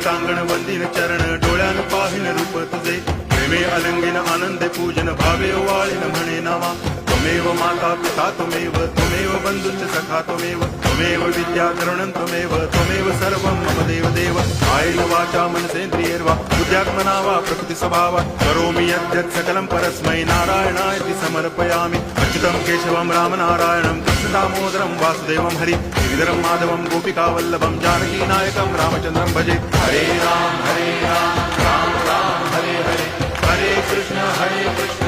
एकांगण वंदिन चरण डोळ्यान पाहिन रूप तुझे प्रेमे अलंगिन आनंद पूजन भावे ओवाळीन म्हणे नावा त्वमेव माता पिता त्वमेव बंधुश्च सखा त्वमेव विद्या करुणं त्वमेव सर्वं मम देव कायेन वाचा मनसेन्द्रियैर्वा बुद्ध्यात्मना वा प्रकृति स्वभावात् करोमि यद्यत् सकलं परस्मै नारायणायति समर्पयामि अच्युतं केशवं रामनारायणं कृष्णदामोदरं वासुदेवं हरि गिरिधरं माधवं गोपिकावल्लभं जानकीनायकं रामचन्द्रं भजे हरे राम राम राम हरे हरे हरे कृष्ण